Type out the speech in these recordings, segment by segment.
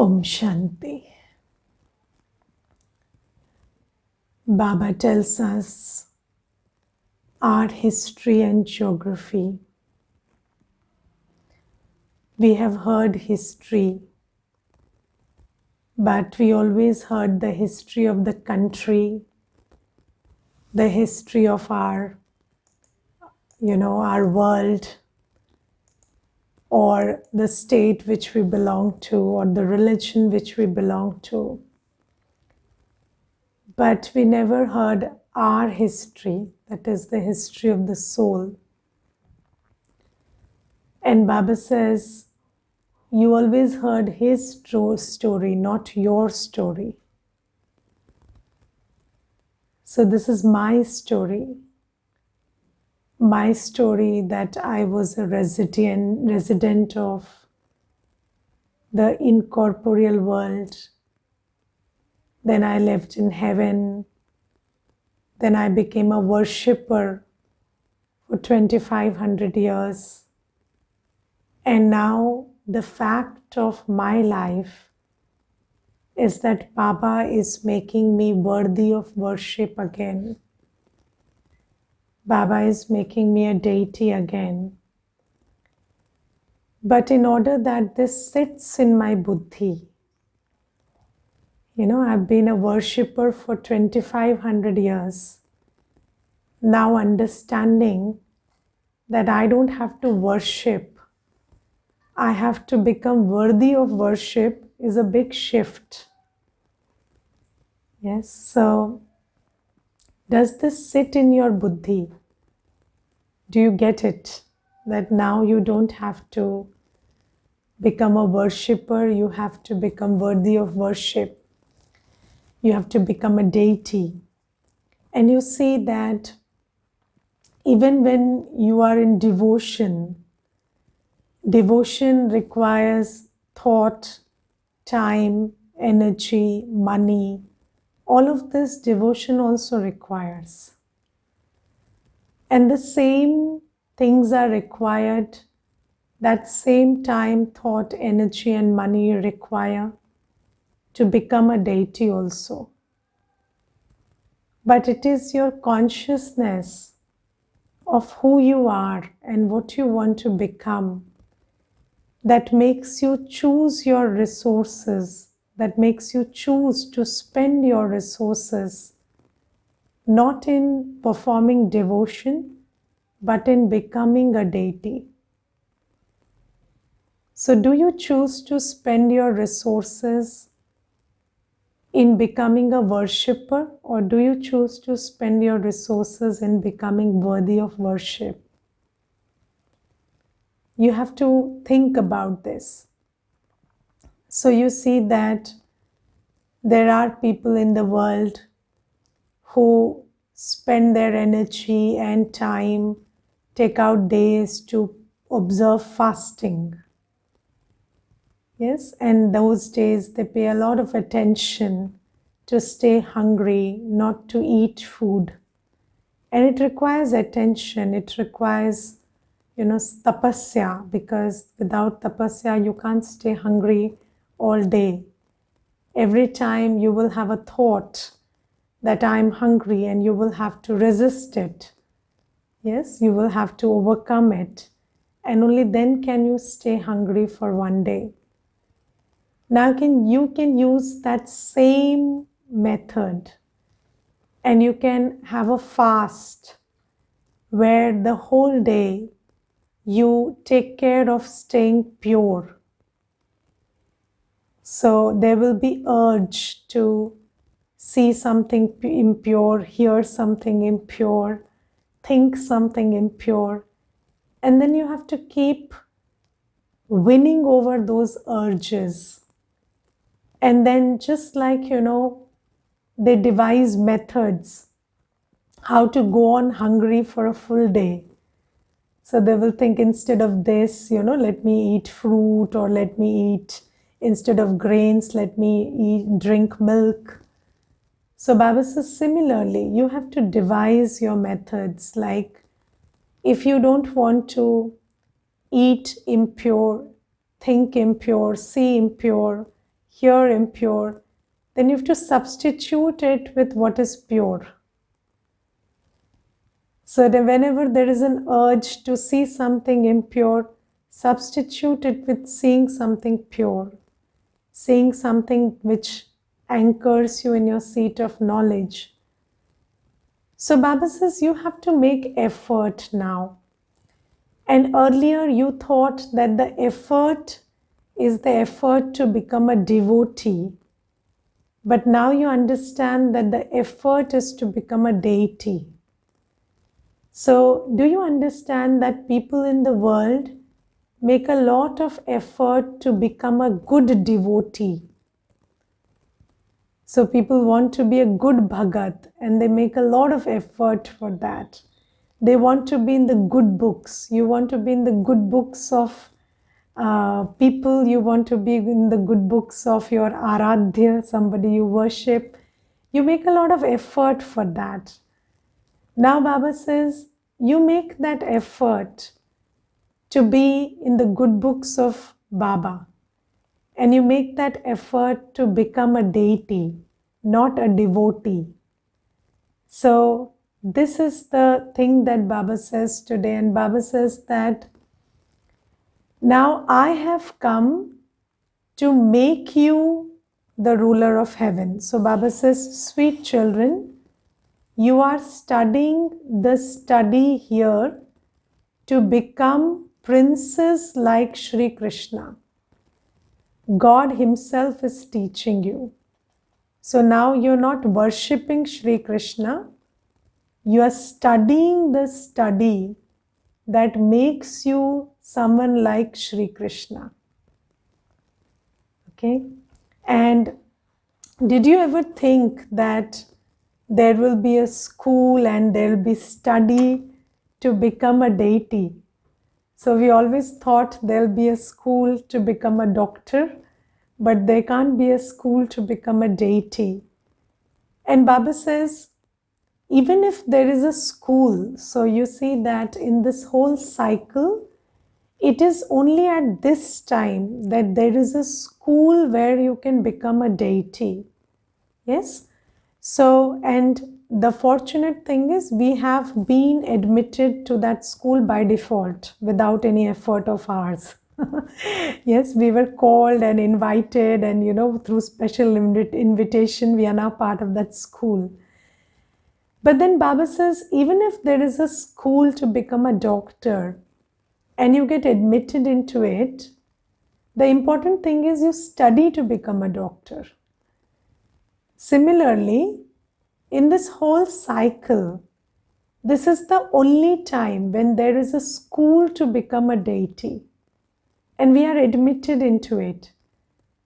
Om Shanti. Baba tells us art, history and geography. We have heard history, but we always heard the history of the country, the history of our world, or the state which we belong to, or the religion which we belong to. But we never heard our history, that is the history of the soul. And Baba says, you always heard his story, not your story. So this is my story. My story that I was a resident of the incorporeal world. Then I lived in heaven. Then I became a worshipper for 2500 years. And now the fact of my life is that Baba is making me worthy of worship again. Baba is making me a deity again. But in order that this sits in my buddhi, I've been a worshipper for 2500 years. Now understanding that I don't have to worship, I have to become worthy of worship is a big shift. Yes, so does this sit in your buddhi? Do you get it? That now you don't have to become a worshipper, you have to become worthy of worship. You have to become a deity. And you see that even when you are in devotion, devotion requires thought, time, energy, money. All of this devotion also requires. And the same things are required, that same time, thought, energy and money you require to become a deity also. But it is your consciousness of who you are and what you want to become that makes you choose your resources, that makes you choose to spend your resources not in performing devotion, but in becoming a deity. So do you choose to spend your resources in becoming a worshipper, or do you choose to spend your resources in becoming worthy of worship? You have to think about this. So you see that there are people in the world who spend their energy and time, take out days to observe fasting. Yes, and those days they pay a lot of attention to stay hungry, not to eat food. And it requires attention, it requires, tapasya, because without tapasya you can't stay hungry all day. Every time you will have a thought that I'm hungry and you will have to resist it. Yes, you will have to overcome it. And only then can you stay hungry for one day. Now you can use that same method and you can have a fast where the whole day you take care of staying pure. So there will be urge to see something impure, hear something impure, think something impure, and then you have to keep winning over those urges. And then just like, they devise methods how to go on hungry for a full day. So they will think instead of this, let me eat fruit, or let me eat, instead of grains, let me drink milk. So Baba says similarly, you have to devise your methods. Like if you don't want to eat impure, think impure, see impure, here impure, then you have to substitute it with what is pure. So that whenever there is an urge to see something impure, substitute it with seeing something pure, seeing something which anchors you in your seat of knowledge. So Baba says you have to make effort now. And earlier you thought that the effort is the effort to become a devotee. But now you understand that the effort is to become a deity. So, do you understand that people in the world make a lot of effort to become a good devotee? So, people want to be a good bhagat and they make a lot of effort for that. They want to be in the good books. You want to be in the good books of people. You want to be in the good books of your Aradhya, somebody you worship. You make a lot of effort for that. Now Baba says, you make that effort to be in the good books of Baba. And you make that effort to become a deity, not a devotee. So this is the thing that Baba says today. And Baba says that now I have come to make you the ruler of heaven. So Baba says, sweet children, you are studying the study here to become princes like Shri Krishna. God himself is teaching you. So now you're not worshipping Shri Krishna, you are studying the study that makes you someone like Shri Krishna. Okay? And did you ever think that there will be a school and there will be study to become a deity? So we always thought there will be a school to become a doctor, but there can't be a school to become a deity. And Baba says, even if there is a school, so you see that in this whole cycle, it is only at this time that there is a school where you can become a deity. Yes? So, and the fortunate thing is we have been admitted to that school by default without any effort of ours. Yes, we were called and invited, and through special invitation, we are now part of that school. But then Baba says, even if there is a school to become a doctor and you get admitted into it, the important thing is you study to become a doctor. Similarly, in this whole cycle, this is the only time when there is a school to become a deity and we are admitted into it.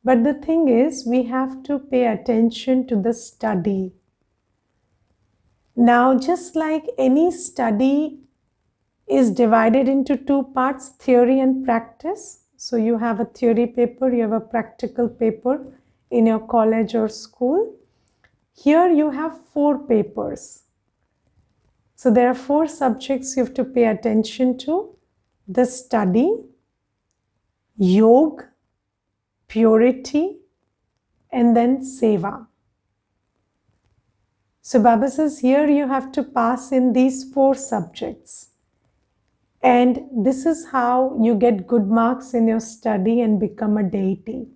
But the thing is, we have to pay attention to the study. Now, just like any study is divided into two parts, theory and practice. So you have a theory paper, you have a practical paper in your college or school. Here you have 4 papers. So there are 4 subjects you have to pay attention to: the study, yoga, purity, and then seva. So Baba says here you have to pass in these 4 subjects. And this is how you get good marks in your study and become a deity.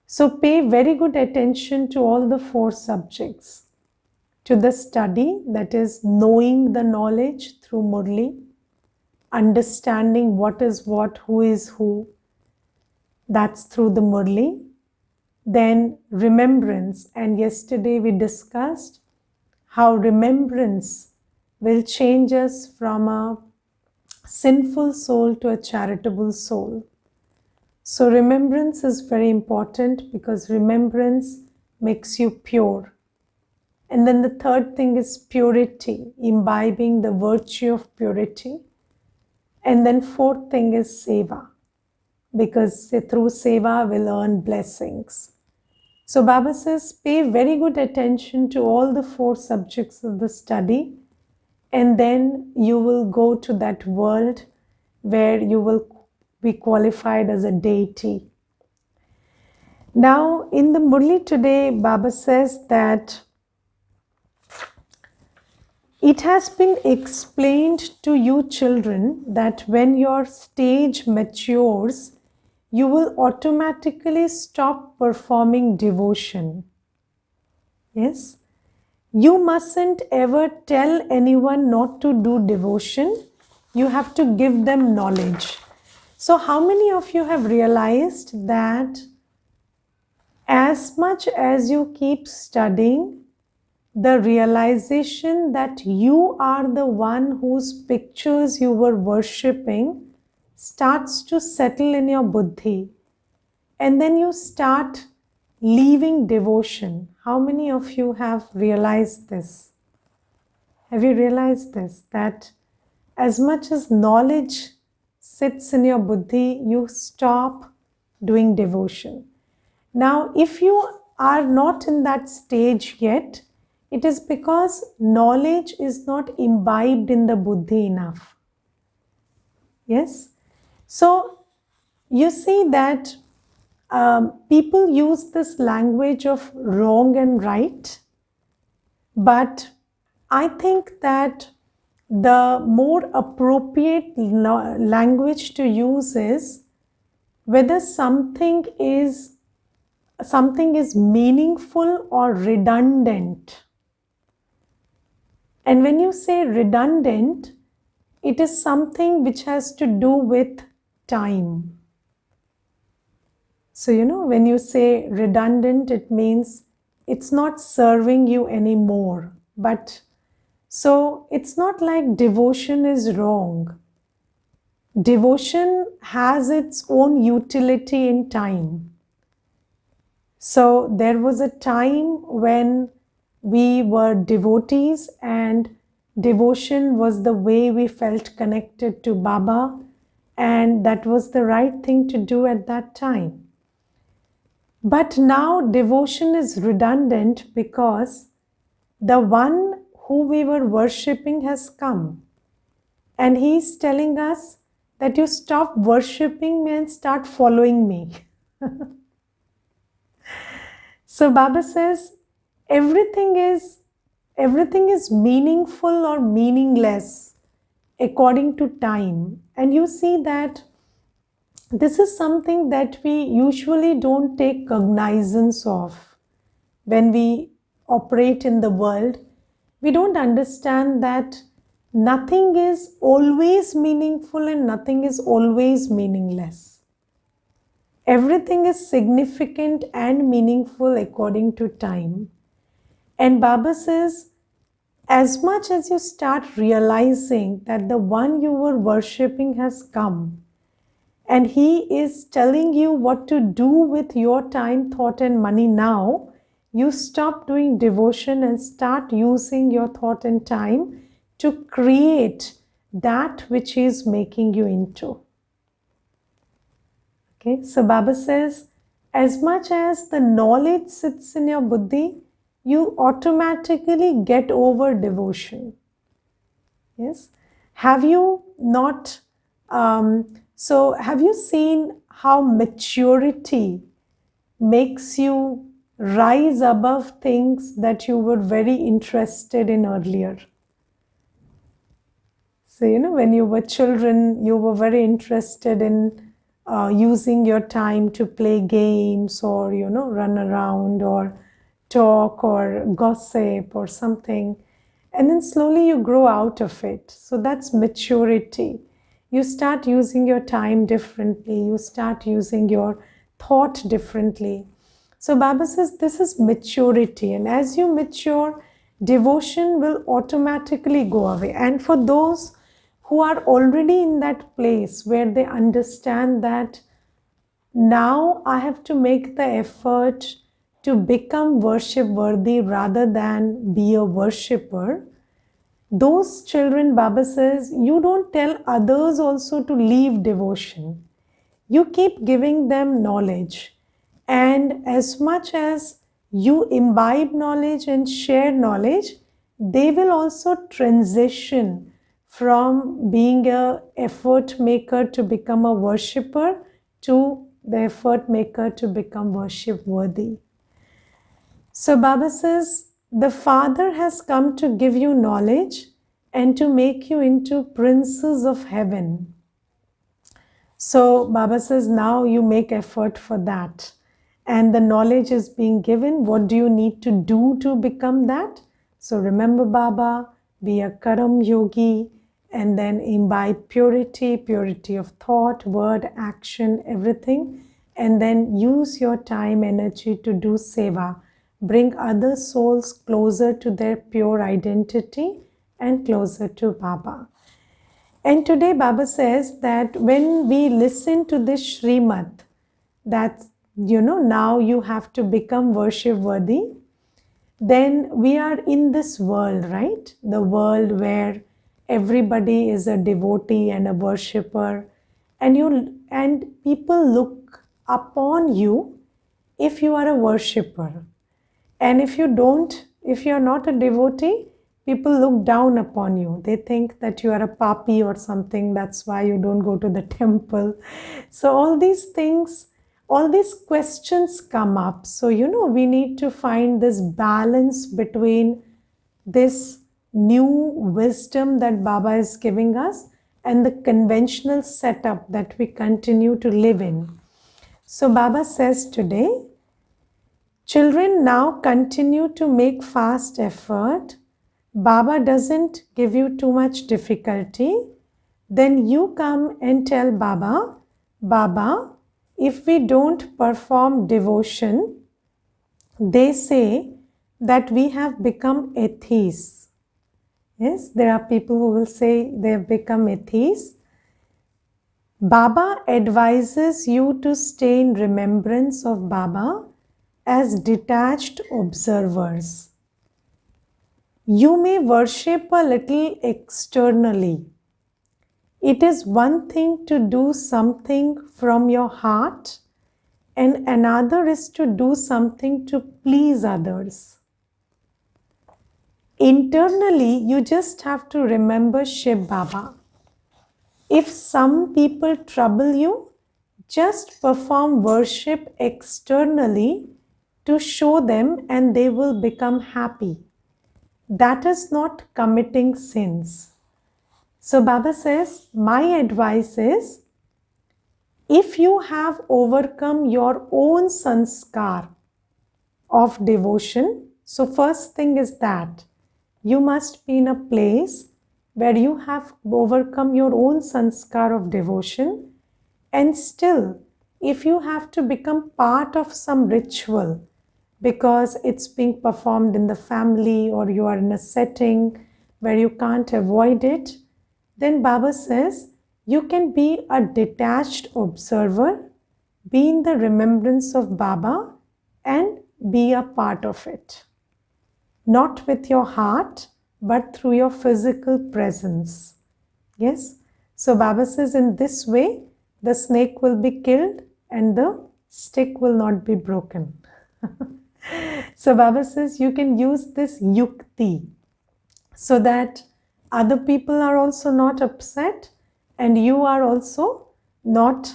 So pay very good attention to all the 4 subjects. To the study, that is knowing the knowledge through Murli, understanding what is what, who is who, that's through the Murli. Then remembrance, and yesterday we discussed how remembrance will change us from a sinful soul to a charitable soul. So remembrance is very important because remembrance makes you pure. And then the third thing is purity, imbibing the virtue of purity. And then fourth thing is seva, because through seva we'll earn blessings. So Baba says, pay very good attention to all the 4 subjects of the study, and then you will go to that world where you will be qualified as a deity. Now, in the Murli today, Baba says that it has been explained to you children that when your stage matures, you will automatically stop performing devotion. Yes? You mustn't ever tell anyone not to do devotion. You have to give them knowledge. So, how many of you have realized that as much as you keep studying, the realization that you are the one whose pictures you were worshipping starts to settle in your buddhi, and then you start leaving devotion? How many of you have realized this? Have you realized this? That as much as knowledge sits in your buddhi, you stop doing devotion. Now, if you are not in that stage yet, it is because knowledge is not imbibed in the buddhi enough. Yes? So, you see that people use this language of wrong and right, but I think that the more appropriate language to use is whether something is meaningful or redundant. And when you say redundant, it is something which has to do with time. So, when you say redundant, it means it's not serving you anymore. But so it's not like devotion is wrong. Devotion has its own utility in time. So there was a time when we were devotees and devotion was the way we felt connected to Baba, and that was the right thing to do at that time. But now devotion is redundant because the one who we were worshipping has come, and he is telling us that you stop worshipping me and start following me. So Baba says everything is meaningful or meaningless according to time. And you see that this is something that we usually don't take cognizance of when we operate in the world. We don't understand that nothing is always meaningful and nothing is always meaningless. Everything is significant and meaningful according to time. And Baba says, as much as you start realizing that the one you were worshipping has come, and he is telling you what to do with your time, thought, and money now, you stop doing devotion and start using your thought and time to create that which he is making you into. Okay, so Baba says, as much as the knowledge sits in your buddhi, you automatically get over devotion. Yes. Have you not? Have you seen how maturity makes you rise above things that you were very interested in earlier? So, when you were children, you were very interested in using your time to play games or, run around or talk or gossip or something. And then slowly you grow out of it. So that's maturity. You start using your time differently. You start using your thought differently. So Baba says this is maturity. And as you mature, devotion will automatically go away. And for those who are already in that place where they understand that now I have to make the effort to become worship worthy rather than be a worshipper, those children, Baba says, you don't tell others also to leave devotion. You keep giving them knowledge. And as much as you imbibe knowledge and share knowledge, they will also transition from being an effort maker to become a worshipper to the effort maker to become worship worthy. So Baba says, the Father has come to give you knowledge and to make you into princes of heaven. So Baba says, now you make effort for that. And the knowledge is being given. What do you need to do to become that? So remember Baba, be a Karam Yogi, and then imbibe purity, purity of thought, word, action, everything. And then use your time, energy to do seva. Bring other souls closer to their pure identity and closer to Baba. And today Baba says that when we listen to this Srimad, that now you have to become worship worthy, then we are in this world, right? The world where everybody is a devotee and a worshipper, and people look upon you if you are a worshipper. And if you're not a devotee, people look down upon you. They think that you are a papi or something. That's why you don't go to the temple. So all these things, all these questions come up. So, we need to find this balance between this new wisdom that Baba is giving us and the conventional setup that we continue to live in. So Baba says today, children, now continue to make fast effort. Baba doesn't give you too much difficulty. Then you come and tell Baba, Baba, if we don't perform devotion, they say that we have become atheists. Yes, there are people who will say they have become atheists. Baba advises you to stay in remembrance of Baba as detached observers. You may worship a little externally. It is one thing to do something from your heart, and another is to do something to please others. Internally, you just have to remember Shiv Baba. If some people trouble you, just perform worship externally to show them and they will become happy. That is not committing sins. So Baba says, my advice is, if you have overcome your own sanskar of devotion, so first thing is that you must be in a place where you have overcome your own sanskar of devotion, and still, if you have to become part of some ritual because it's being performed in the family or you are in a setting where you can't avoid it, then Baba says you can be a detached observer, be in the remembrance of Baba and be a part of it. Not with your heart, but through your physical presence. Yes? So Baba says in this way, the snake will be killed and the stick will not be broken. So Baba says you can use this yukti so that other people are also not upset and you are also not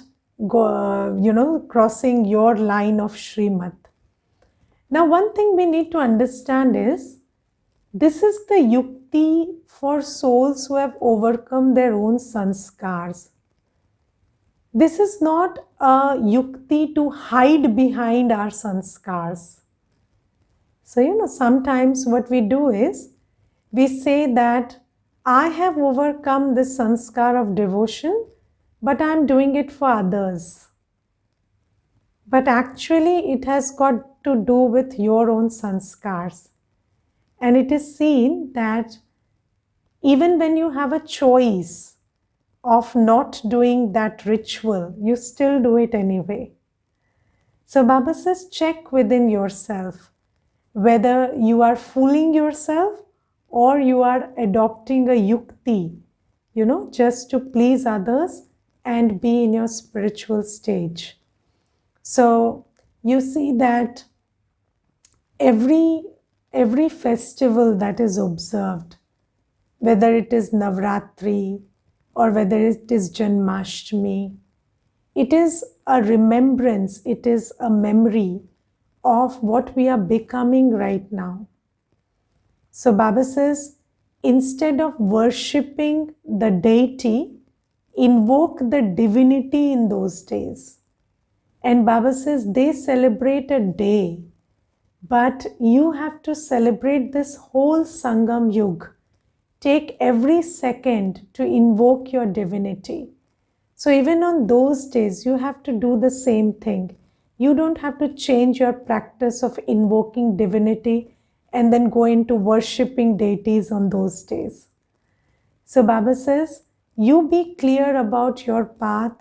crossing your line of Srimad. Now one thing we need to understand is, this is the yukti for souls who have overcome their own sanskars. This is not a yukti to hide behind our sanskars. So, sometimes what we do is, we say that I have overcome this sanskar of devotion, but I am doing it for others. But actually, it has got to do with your own sanskars. And it is seen that even when you have a choice of not doing that ritual, you still do it anyway. So Baba says, check within yourself whether you are fooling yourself or you are adopting a yukti, just to please others and be in your spiritual stage. So you see that every festival that is observed, whether it is Navratri or whether it is Janmashtami, It is a remembrance, it is a memory of what we are becoming right now. So Baba says, instead of worshipping the deity, invoke the divinity in those days. And Baba says they celebrate a day, but you have to celebrate this whole Sangam Yug. Take every second to invoke your divinity. So even on those days, you have to do the same thing. You don't have to change your practice of invoking divinity and then go into worshipping deities on those days. So Baba says, you be clear about your path,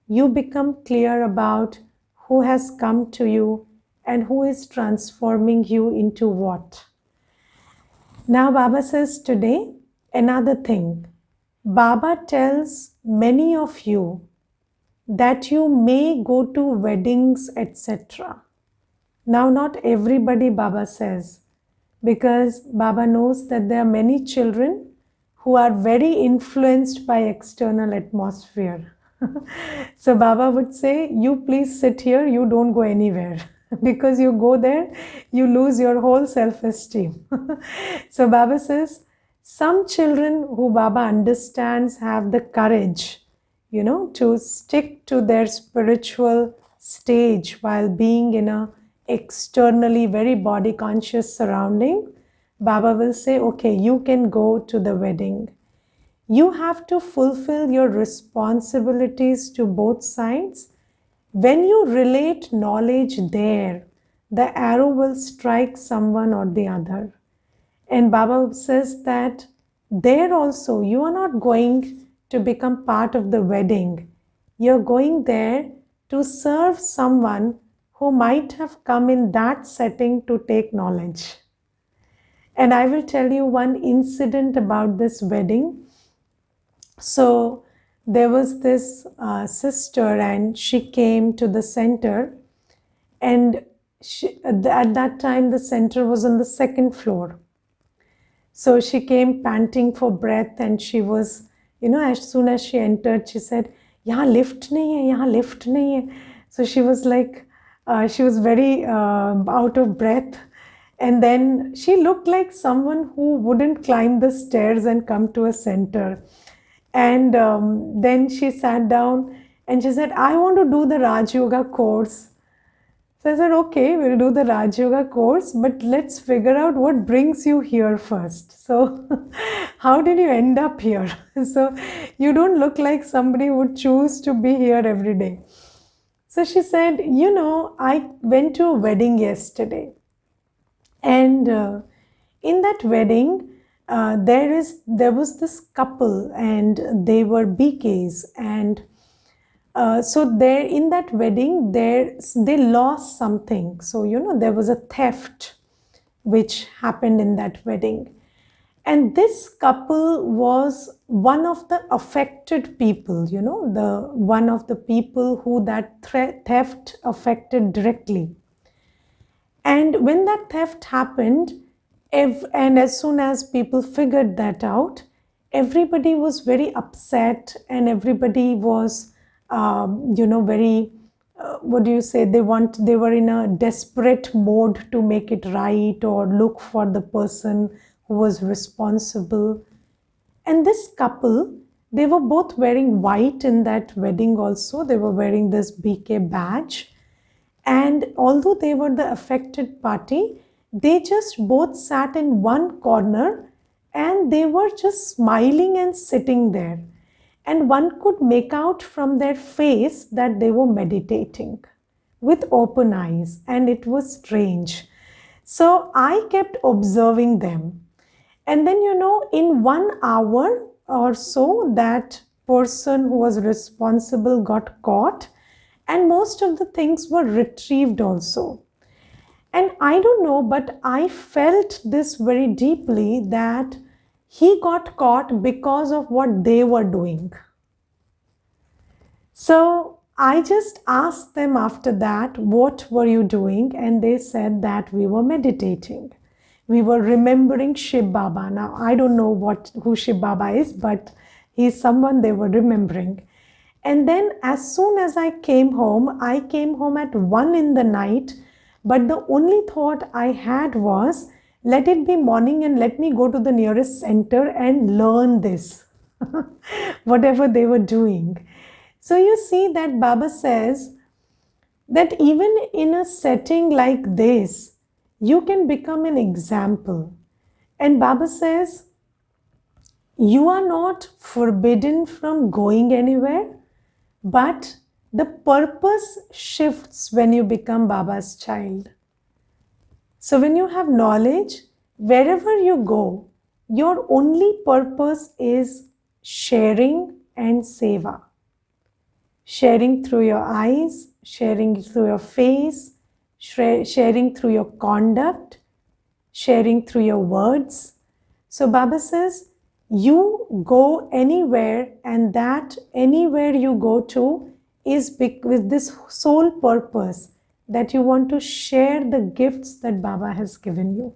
you become clear about who has come to you and who is transforming you into what. Now Baba says today, another thing. Baba tells many of you that you may go to weddings, etc. Now not everybody Baba says, because Baba knows that there are many children who are very influenced by external atmosphere. So Baba would say, you please sit here, you don't go anywhere. Because you go there, you lose your whole self-esteem. So Baba says, some children who Baba understands have the courage, to stick to their spiritual stage while being in a externally very body conscious surrounding. Baba will say, okay, you can go to the wedding. You have to fulfill your responsibilities to both sides. When you relate knowledge there, the arrow will strike someone or the other. And Baba says that there also you are not going to become part of the wedding. You're going there to serve someone who might have come in that setting to take knowledge. And I will tell you one incident about this wedding. So there was this sister, and she came to the center, and at that time the center was on the second floor. So she came panting for breath, and she was, as soon as she entered, she said, "Yahan lift nahi hai, yahan lift nahi hai." So she was like, she was very out of breath. And then she looked like someone who wouldn't climb the stairs and come to a center. And then she sat down and she said, "I want to do the Raj Yoga course." So I said, okay, we'll do the Raj Yoga course, but let's figure out what brings you here first. So how did you end up here? So you don't look like somebody who would choose to be here every day. So she said, I went to a wedding yesterday. And in that wedding, there was this couple, and they were BKs, and so there in that wedding, they lost something. So there was a theft which happened in that wedding, and this couple was one of the affected people. The one of the people who that theft affected directly. And when that theft happened, and as soon as people figured that out, everybody was very upset, and everybody was, very, what do you say? They were in a desperate mode to make it right or look for the person who was responsible. And this couple, they were both wearing white in that wedding also. They were wearing this BK badge. And although they were the affected party, they just both sat in one corner, and they were just smiling and sitting there. And one could make out from their face that they were meditating with open eyes, and it was strange. So I kept observing them. And then, in 1 hour or so, that person who was responsible got caught, and most of the things were retrieved also. And I don't know, but I felt this very deeply, that he got caught because of what they were doing. So I just asked them after that, what were you doing? And they said that we were meditating. We were remembering Shiv Baba. Now, I don't know who Shiv Baba is, but he's someone they were remembering. And then as soon as I came home at 1 in the night, but the only thought I had was, let it be morning and let me go to the nearest center and learn this, whatever they were doing. So you see that Baba says that even in a setting like this, you can become an example. And Baba says, you are not forbidden from going anywhere, but the purpose shifts when you become Baba's child. So when you have knowledge, wherever you go, your only purpose is sharing and seva. Sharing through your eyes, sharing through your face, sharing through your conduct, sharing through your words. So Baba says, you go anywhere, and that anywhere you go to is with this sole purpose that you want to share the gifts that Baba has given you.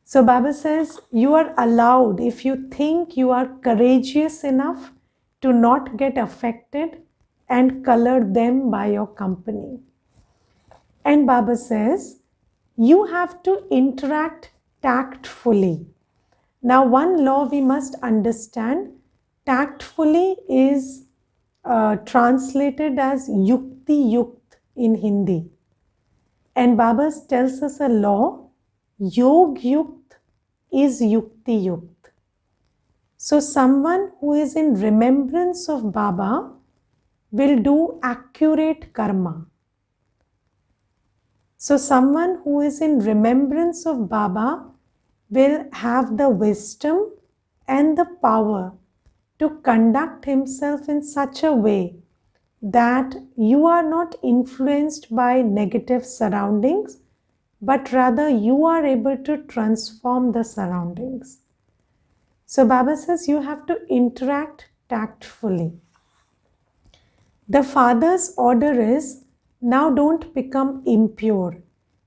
So Baba says, you are allowed, if you think you are courageous enough, to not get affected and color them by your company. And Baba says, you have to interact tactfully. Now, one law we must understand, tactfully is translated as yukti yukt in Hindi. And Baba tells us a law, yog yukt is yukti yukt. So someone who is in remembrance of Baba will do accurate karma. So someone who is in remembrance of Baba will have the wisdom and the power to conduct himself in such a way that you are not influenced by negative surroundings, but rather you are able to transform the surroundings. So Baba says you have to interact tactfully. The Father's order is, now don't become impure,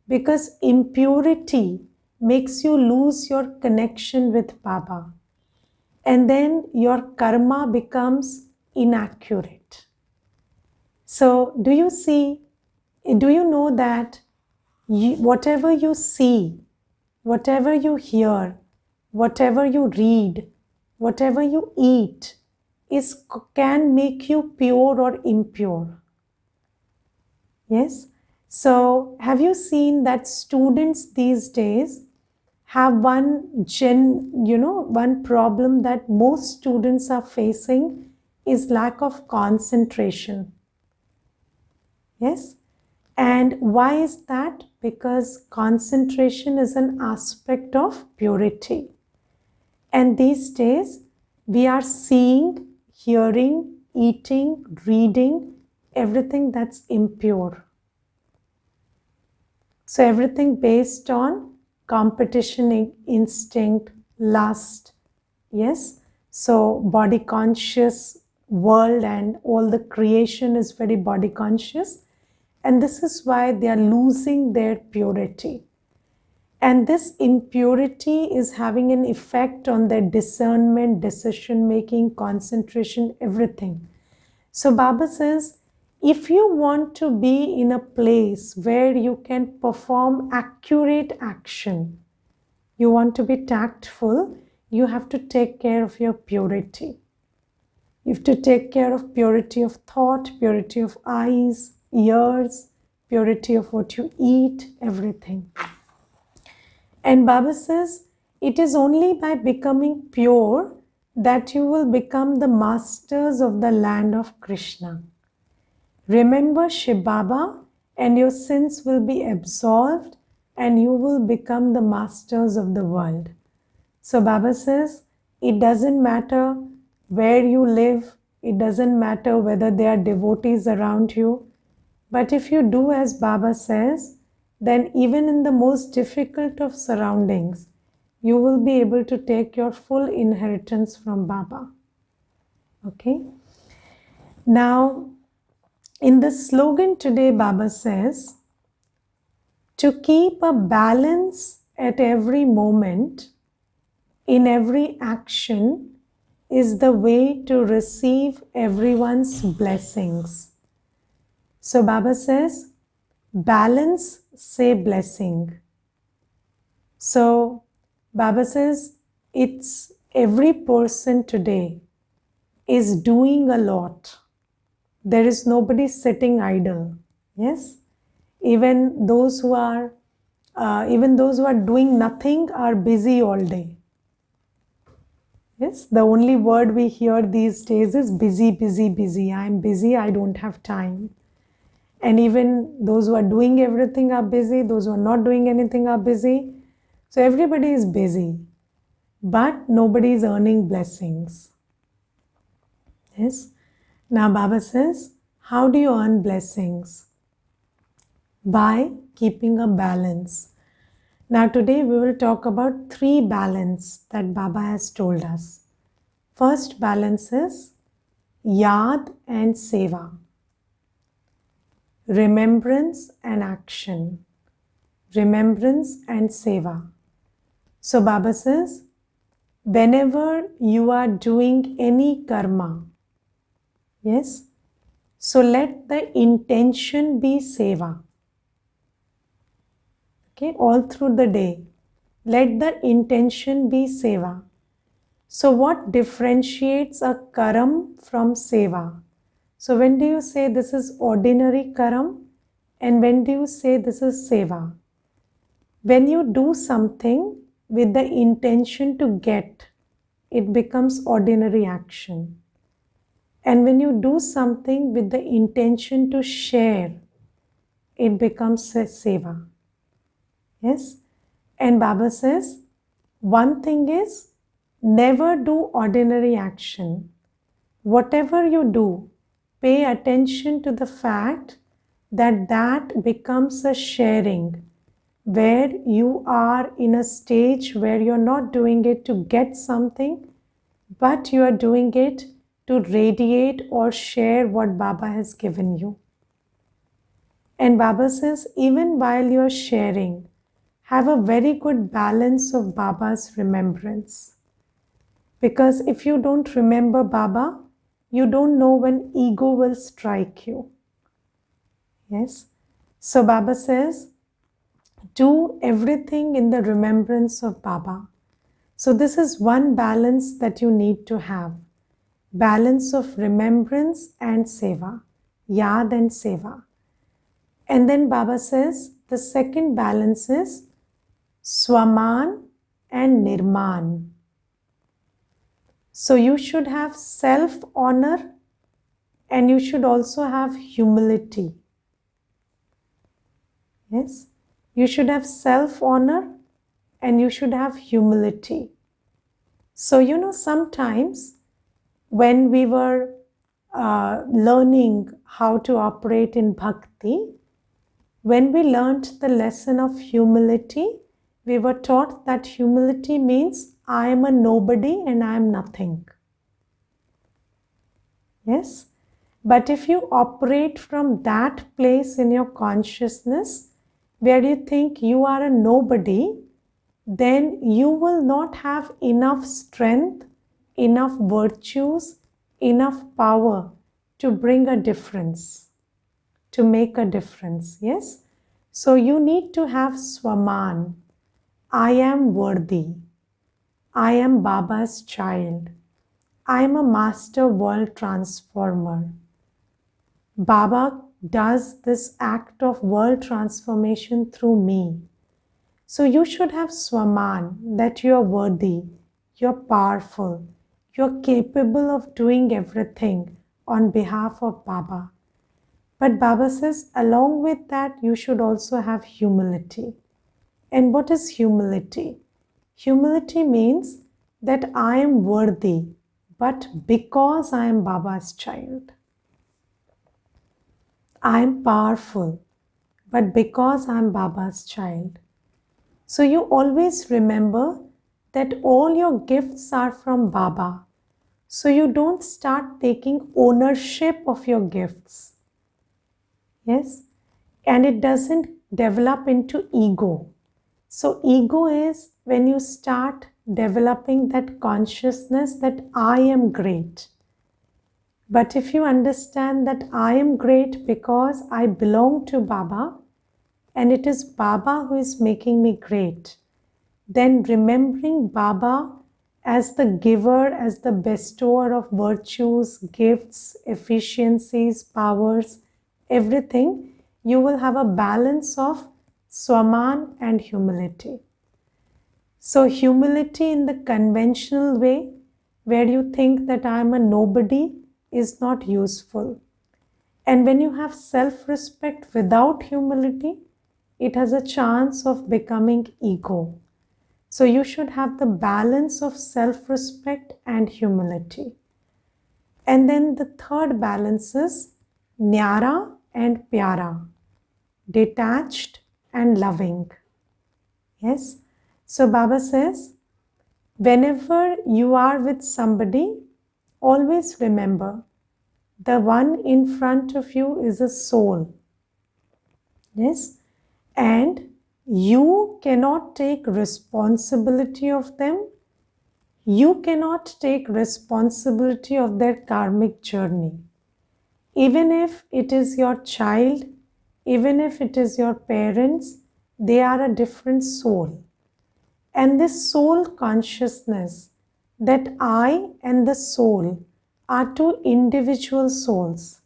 because impurity makes you lose your connection with Baba. And then your karma becomes inaccurate. So do you know that whatever you see, whatever you hear, whatever you read, whatever you eat, can make you pure or impure? Yes? So have you seen that students these days have one problem that most students are facing is lack of concentration. Yes? And why is that? Because concentration is an aspect of purity. And these days, we are seeing, hearing, eating, reading, everything that's impure. So everything based on competition instinct, lust, yes? So body conscious world, and all the creation is very body conscious. And this is why they are losing their purity. And this impurity is having an effect on their discernment, decision making, concentration, everything. So Baba says, if you want to be in a place where you can perform accurate action, you want to be tactful, you have to take care of your purity. You have to take care of purity of thought, purity of eyes, ears, purity of what you eat, everything. And Baba says, it is only by becoming pure that you will become the masters of the land of Krishna. Remember Shiv Baba and your sins will be absolved and you will become the masters of the world. So Baba says, it doesn't matter where you live, it doesn't matter whether there are devotees around you, but if you do as Baba says, then even in the most difficult of surroundings, you will be able to take your full inheritance from Baba. Okay? Now, in the slogan today, Baba says, to keep a balance at every moment, in every action, is the way to receive everyone's blessings. So Baba says, balance, say blessing. So Baba says, it's every person today is doing a lot. There is nobody sitting idle. Yes, even those who are doing nothing are busy all day. Yes, the only word we hear these days is busy, busy, busy. I'm busy, I don't have time. And even those who are doing everything are busy, those who are not doing anything are busy. So everybody is busy, but nobody is earning blessings. Yes. Now Baba says, how do you earn blessings? By keeping a balance. Now today we will talk about 3 balance that Baba has told us. First balance is Yad and Seva. Remembrance and action. Remembrance and Seva. So Baba says, whenever you are doing any karma, yes, so let the intention be Seva. Okay, all through the day, let the intention be Seva. So what differentiates a karam from Seva? So when do you say this is ordinary karam and when do you say this is Seva? When you do something with the intention to get, it becomes ordinary action. And when you do something with the intention to share, it becomes Seva. Yes? And Baba says, one thing is, never do ordinary action. Whatever you do, pay attention to the fact that that becomes a sharing, where you are in a stage where you're not doing it to get something, but you are doing it to radiate or share what Baba has given you. And Baba says, even while you're sharing, have a very good balance of Baba's remembrance. Because if you don't remember Baba, you don't know when ego will strike you. Yes? So Baba says, do everything in the remembrance of Baba. So this is one balance that you need to have. Balance of remembrance and Seva. Yad and Seva. And then Baba says, the second balance is Swaman and Nirman. So you should have self-honor and you should also have humility. Yes, you should have self-honor and you should have humility. So sometimes when we were learning how to operate in bhakti, when we learnt the lesson of humility, we were taught that humility means I am a nobody and I am nothing. Yes? But if you operate from that place in your consciousness, where you think you are a nobody, then you will not have enough strength, enough virtues, enough power to bring a difference, to make a difference. Yes? So you need to have Swaman. I am worthy. I am Baba's child. I am a master world transformer. Baba does this act of world transformation through me. So you should have Swaman, that you are worthy, you are powerful, you are capable of doing everything on behalf of Baba. But Baba says, along with that, you should also have humility. And what is humility? Humility means that I am worthy, but because I am Baba's child. I am powerful, but because I am Baba's child. So you always remember that all your gifts are from Baba. So you don't start taking ownership of your gifts. Yes? And it doesn't develop into ego. So ego is when you start developing that consciousness that I am great. But if you understand that I am great because I belong to Baba and it is Baba who is making me great, then remembering Baba as the giver, as the bestower of virtues, gifts, efficiencies, powers, everything, you will have a balance of Swaman and humility. So humility in the conventional way, where you think that I am a nobody, is not useful. And when you have self-respect without humility, it has a chance of becoming ego. So you should have the balance of self-respect and humility. And then the third balance is nyara and pyara, detached and loving. Yes. So Baba says, whenever you are with somebody, always remember the one in front of you is a soul. Yes. And you cannot take responsibility of them. You cannot take responsibility of their karmic journey. Even if it is your child, even if it is your parents, they are a different soul. And this soul consciousness, that I and the soul are two individual souls.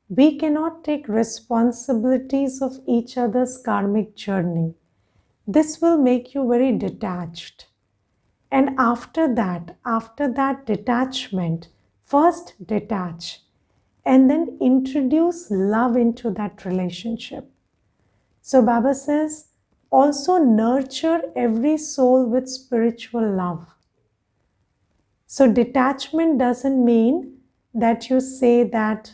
We cannot take responsibilities of each other's karmic journey. This will make you very detached. And after that detachment, first detach and then introduce love into that relationship. So Baba says, also nurture every soul with spiritual love. So detachment doesn't mean that you say that,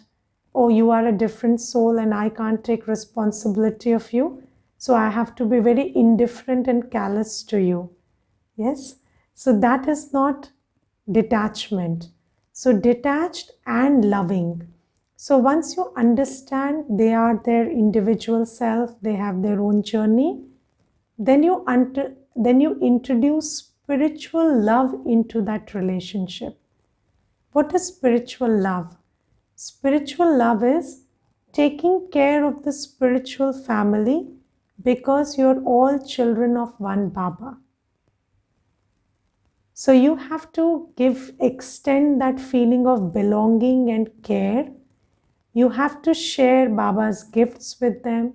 oh, you are a different soul and I can't take responsibility of you, so I have to be very indifferent and callous to you. Yes? So that is not detachment. So detached and loving. So once you understand they are their individual self, they have their own journey, then you introduce spiritual love into that relationship. What is spiritual love? Spiritual love is taking care of the spiritual family because you're all children of one Baba. So you have to extend that feeling of belonging and care. You have to share Baba's gifts with them.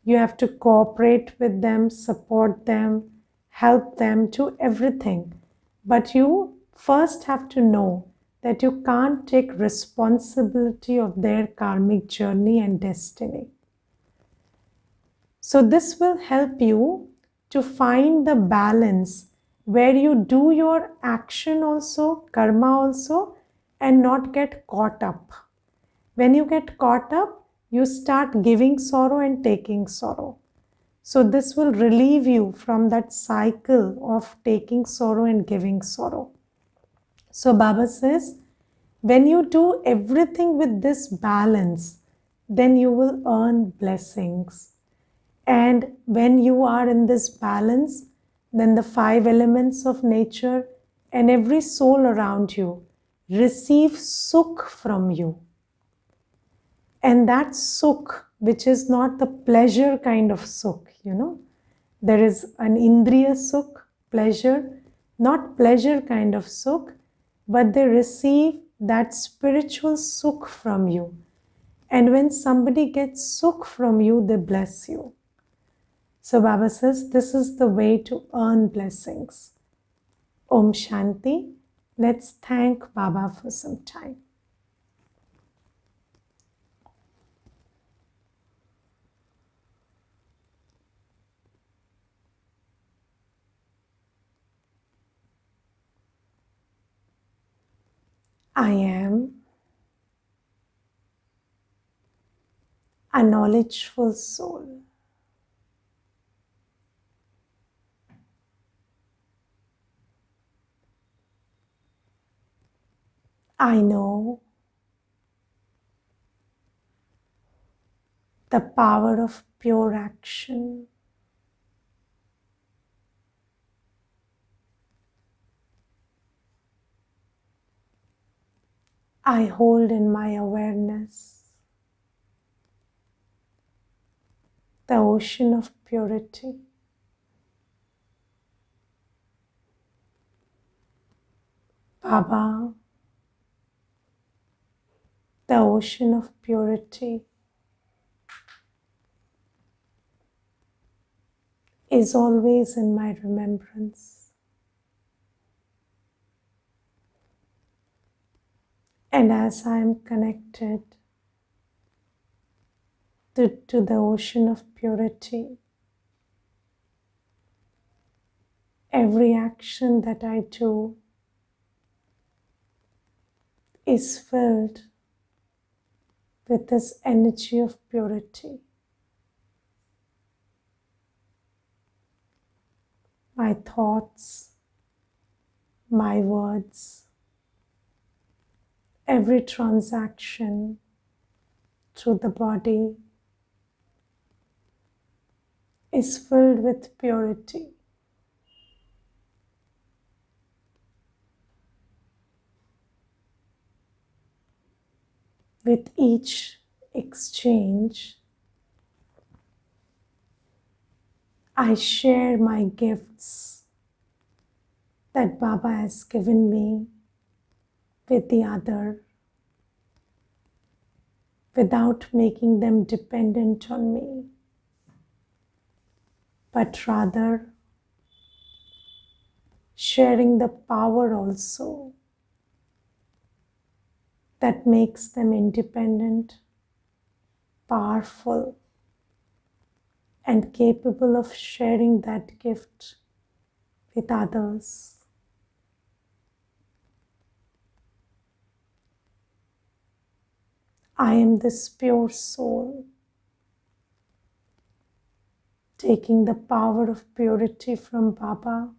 You have to cooperate with them, support them, help them to everything. But you first have to know that you can't take responsibility of their karmic journey and destiny. So this will help you to find the balance where you do your action also, karma also, and not get caught up. When you get caught up, you start giving sorrow and taking sorrow. So this will relieve you from that cycle of taking sorrow and giving sorrow. So Baba says, when you do everything with this balance, then you will earn blessings. And when you are in this balance, then the 5 elements of nature and every soul around you receive sukh from you. And that sukh, which is not the pleasure kind of sukh, there is an indriya sukh, pleasure, not pleasure kind of sukh, but they receive that spiritual sukh from you. And when somebody gets sukh from you, they bless you. So Baba says, this is the way to earn blessings. Om Shanti. Let's thank Baba for some time. I am a knowledgeful soul. I know the power of pure action. I hold in my awareness the ocean of purity. Baba, the ocean of purity is always in my remembrance. And as I am connected to the ocean of purity, every action that I do is filled with this energy of purity. My thoughts, my words, every transaction through the body is filled with purity. With each exchange, I share my gifts that Baba has given me with the other without making them dependent on me, but rather sharing the power also that makes them independent, powerful, and capable of sharing that gift with others. I am this pure soul, taking the power of purity from Baba,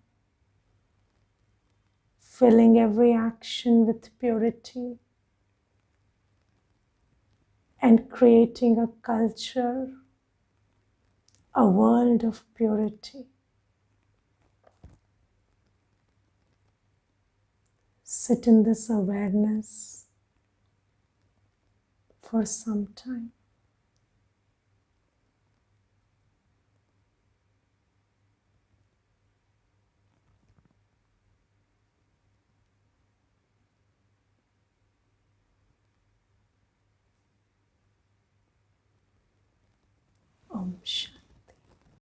filling every action with purity, and creating a culture, a world of purity. Sit in this awareness for some time. Om Shanti.